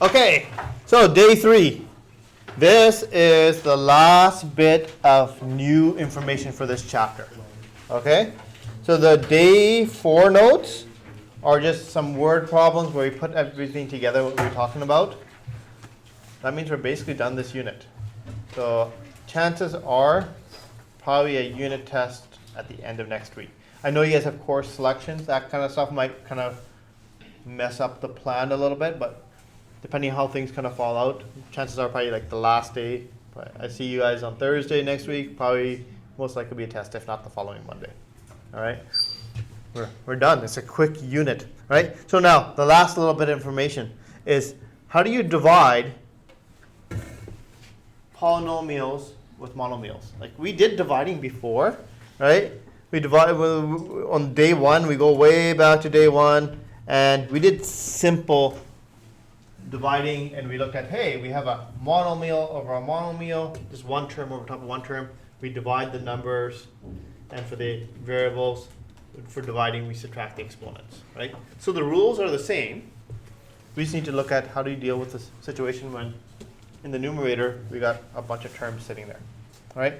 Okay, so day 3. This is the last bit of new information for this chapter. Okay, so the day 4 notes are just some word problems where we put everything together what we were talking about. That means we're basically done this unit. So chances are probably a unit test at the end of next week. I know you guys have course selections. That kind of stuff might kind of mess up the plan a little bit, but depending on how things kind of fall out, chances are probably like the last day. But I see you guys on Thursday next week. Probably most likely be a test, if not the following Monday. All right, we're done. It's a quick unit, right? So now the last little bit of information is how do you divide polynomials with monomials? Like we did dividing before, right? We divide on day 1. We go way back to day 1, and we did simple dividing, and we looked at, hey, we have a monomial over a monomial, just one term over top of one term. We divide the numbers, and for the variables, for dividing, we subtract the exponents, right? So the rules are the same. We just need to look at how do you deal with this situation when in the numerator we got a bunch of terms sitting there, right?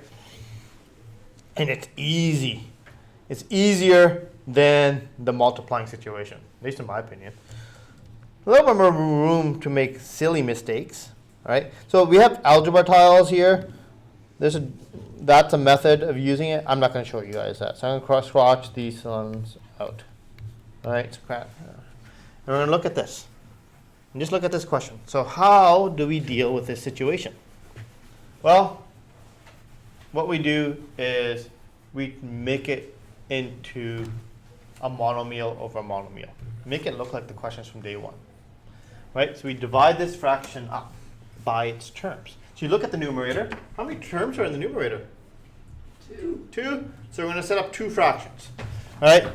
And it's easy. It's easier than the multiplying situation, at least in my opinion. A little bit more room to make silly mistakes, right? So we have algebra tiles here. That's a method of using it. I'm not going to show you guys that. So I'm going to cross-watch these ones out. All right, and we're going to look at this. And just look at this question. So how do we deal with this situation? Well, what we do is we make it into a monomial over a monomial. Make it look like the questions from day 1. Right? So we divide this fraction up by its terms. So you look at the numerator. How many terms are in the numerator? 2. 2. So we're going to set up 2 fractions. All right?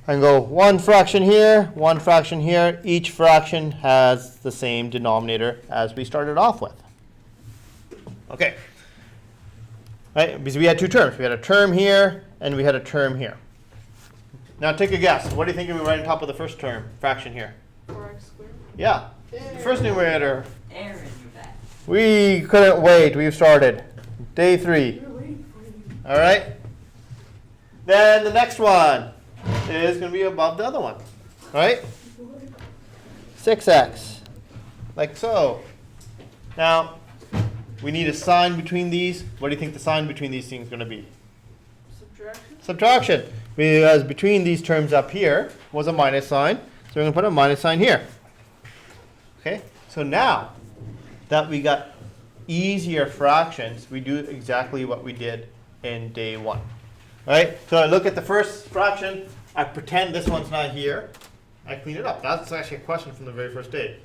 I can go 1 fraction here, 1 fraction here. Each fraction has the same denominator as we started off with. Okay. Right? Because we had 2 terms. We had a term here, and we had a term here. Now take a guess. What do you think we write on top of the first term, fraction here? 4x squared. Yeah. The first numerator. Aaron, you're back. We couldn't wait. We've started. Day 3. All right. Then the next one is going to be above the other one. Right? 6x. Like so. Now, we need a sign between these. What do you think the sign between these things is going to be? Subtraction. Subtraction. Because between these terms up here was a minus sign. So we're going to put a minus sign here. Okay, so now that we got easier fractions, we do exactly what we did in day 1. Right? So I look at the first fraction, I pretend this one's not here, I clean it up. That's actually a question from the very first day.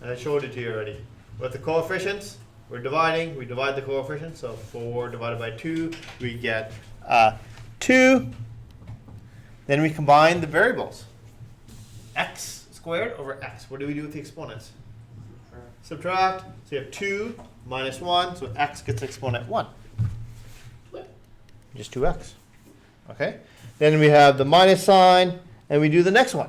And I showed it to you already. With the coefficients, we're dividing, we divide the coefficients, so 4 divided by 2, we get 2. Then we combine the variables. X squared over x. What do we do with the exponents? Subtract. So you have 2 minus 1, so x gets exponent 1. Just 2x. Okay? Then we have the minus sign, and we do the next one.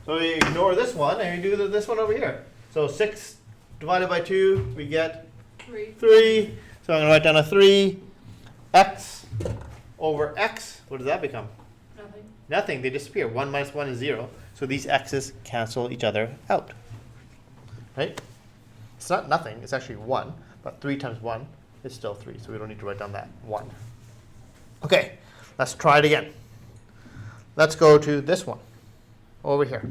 So we ignore this one, and we do this one over here. So 6 divided by 2, we get 3. So I'm going to write down a 3. X over x, what does that become? Nothing. Nothing. They disappear. 1 minus 1 is 0. So these x's cancel each other out. Right? It's not nothing. It's actually 1. But 3 times 1 is still 3. So we don't need to write down that 1. Okay. Let's try it again. Let's go to this one over here.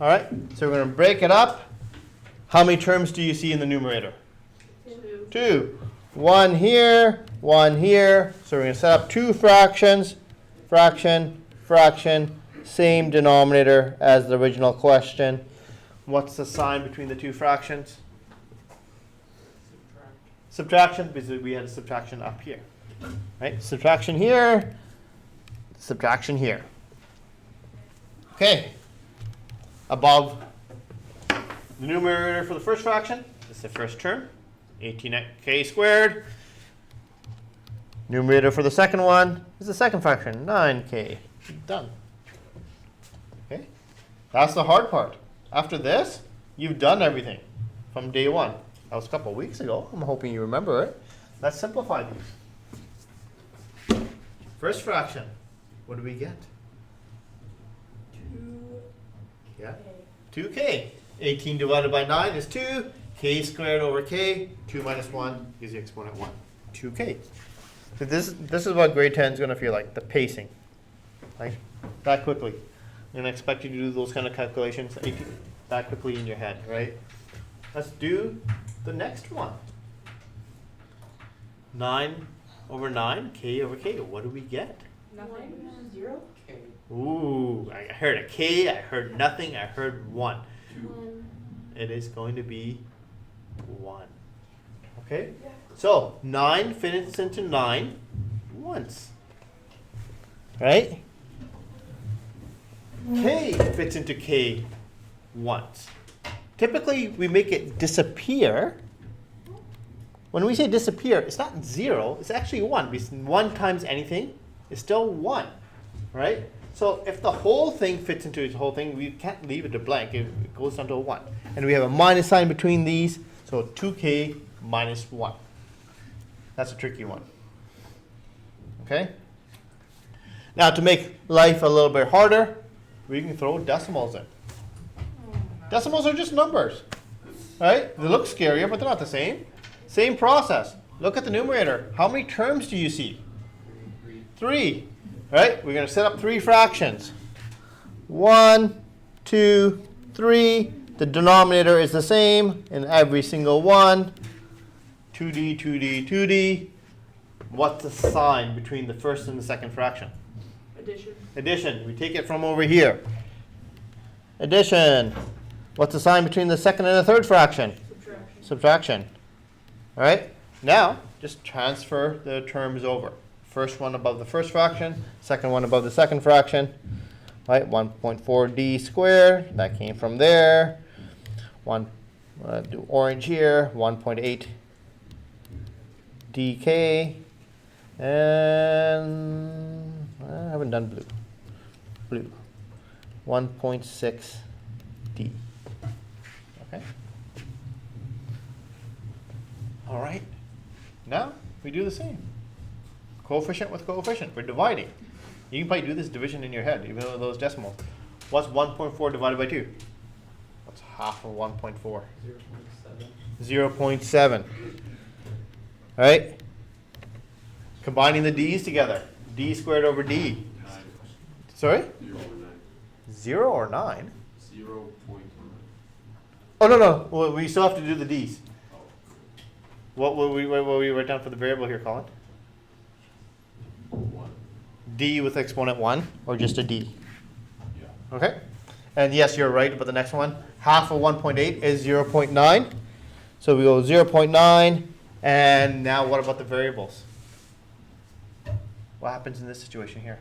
All right. So we're going to break it up. How many terms do you see in the numerator? 2. 2. 1 here, 1 here. So we're going to set up 2 fractions. Fraction, fraction. Same denominator as the original question. What's the sign between the 2 fractions? Subtraction, because we had a subtraction up here. Right? Subtraction here, subtraction here. Okay. Above the numerator for the first fraction, this is the first term, 18k squared. Numerator for the second one is the second fraction, 9k. Done. Okay? That's the hard part. After this, you've done everything. from day one. That was a couple of weeks ago. I'm hoping you remember it. Let's simplify these. First fraction. What do we get? 2. Yeah. 2k. 18 divided by 9 is 2. K squared over k. 2 minus 1 gives you exponent 1. 2k. So this is what grade 10 is going to feel like, the pacing. Like that quickly. I'm going to expect you to do those kind of calculations that quickly in your head, right? Let's do the next one. 9 over 9, k over k. What do we get? Nothing. 0. K. Ooh, I heard a k, I heard nothing, I heard 1. 2. It is going to be 1. Okay? So 9 fits into 9 once. Right? K fits into k once. Typically, we make it disappear. When we say disappear, it's not 0, it's actually 1. Because 1 times anything is still 1. Right? So if the whole thing fits into its whole thing, we can't leave it a blank. It goes down to a 1. And we have a minus sign between these. So 2k minus 1. That's a tricky one. Okay? Now to make life a little bit harder, we can throw decimals in. Decimals are just numbers. Right? They look scarier, but they're not the same. Same process. Look at the numerator. How many terms do you see? 3. Right? We're going to set up 3 fractions. 1, 2, 3. The denominator is the same in every single one. 2d, 2d, 2d. What's the sign between the first and the second fraction? Addition. Addition. We take it from over here. Addition. What's the sign between the second and the third fraction? Subtraction. Subtraction. All right? Now, just transfer the terms over. First one above the first fraction, second one above the second fraction. Right? 1.4d squared. That came from there. Do orange here. 1.8 dk. And I haven't done blue. Blue. 1.6 d. Okay? All right. Now we do the same. Coefficient with coefficient. We're dividing. You can probably do this division in your head, even though those decimals. What's 1.4 divided by 2? What's half of 1.4? 0.7. 0.7. All right? Combining the d's together. D squared over d. 9. Sorry? 0 0 or or 9. 9? 0.9. Oh, no. Well, we still have to do the d's. Oh. What will we write down for the variable here, Colin? 1. D with exponent 1, or just a d? Yeah. Okay? And yes, you're right about the next one. Half of 1.8 is 0.9. So we go 0.9. And now what about the variables? What happens in this situation here?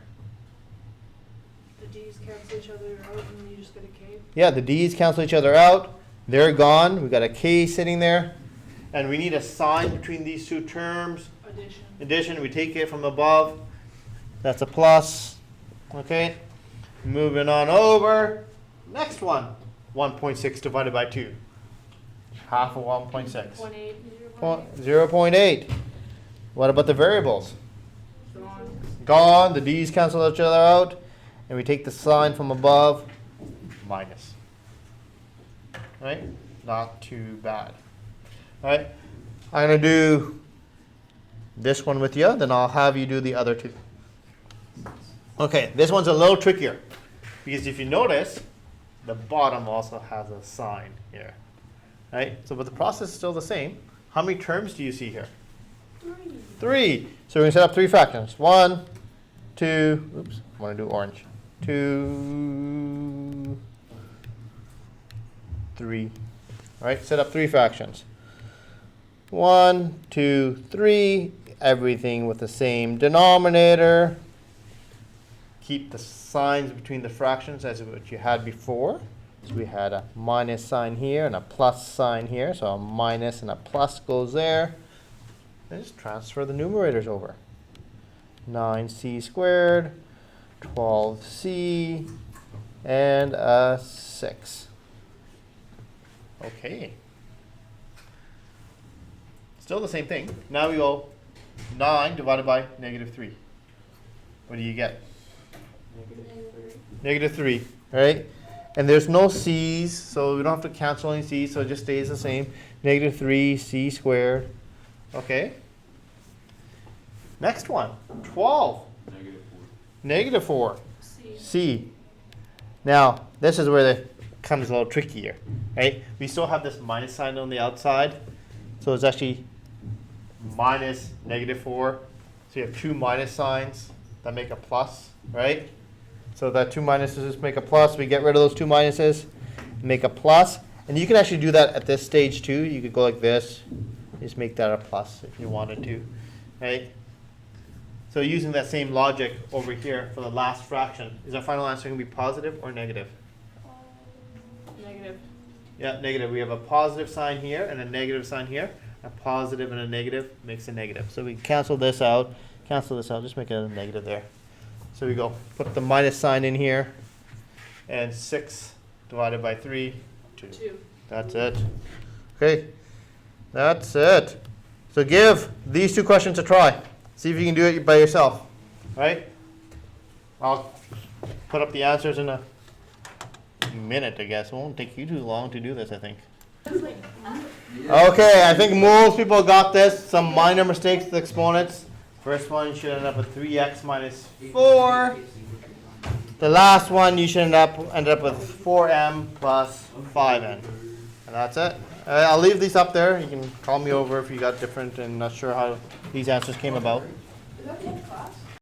The D's cancel each other out and then you just get a K. Yeah, the d's cancel each other out. They're gone. We've got a k sitting there. And we need a sign between these two terms. Addition. Addition, we take it from above. That's a plus. Okay? Moving on over. Next one. 1.6 divided by 2. Half of 1.6. 0.8. 0.8. What about the variables? Gone. Gone. The d's cancel each other out. And we take the sign from above. Minus. Right? Not too bad. Alright? I'm going to do this one with you. Then I'll have you do the other two. Okay. This one's a little trickier. Because if you notice, the bottom also has a sign here. Right? So, but the process is still the same. How many terms do you see here? 3. So we're going to set up 3 fractions. 1, 2, oops, I want to do orange. 2, 3. All right, set up 3 fractions. 1, 2, 3. Everything with the same denominator. Keep the signs between the fractions as what you had before. So we had a minus sign here and a plus sign here. So a minus and a plus goes there. And just transfer the numerators over. 9c squared, 12c, and a 6. Okay. Still the same thing. Now we go 9 divided by negative 3. What do you get? Negative 3, right? And there's no c's, so we don't have to cancel any c's, so it just stays the same. Negative 3 c squared. Okay. Next one, 12. Negative 4. Negative 4. C. C. Now, this is where it comes a little trickier, right? We still have this minus sign on the outside, so it's actually minus negative 4. So you have two minus signs that make a plus, right? So that two minuses make a plus. We get rid of those two minuses, make a plus. And you can actually do that at this stage too. You could go like this, just make that a plus if you wanted to, right? So using that same logic over here for the last fraction, is our final answer going to be positive or negative? Negative. Yeah, negative. We have a positive sign here and a negative sign here. A positive and a negative makes a negative. So we cancel this out, just make it a negative there. So we go, put the minus sign in here, and 6 divided by 3, 2. 2. That's it. Okay, that's it. So give these two questions a try. See if you can do it by yourself, right? I'll put up the answers in a minute, I guess. It won't take you too long to do this, I think. Okay, I think most people got this. Some minor mistakes with exponents. First one, you should end up with 3x minus 4. The last one, you should end up with 4m plus 5n. And that's it. I'll leave these up there. You can call me over if you got different and not sure how these answers came about. Is that the end class?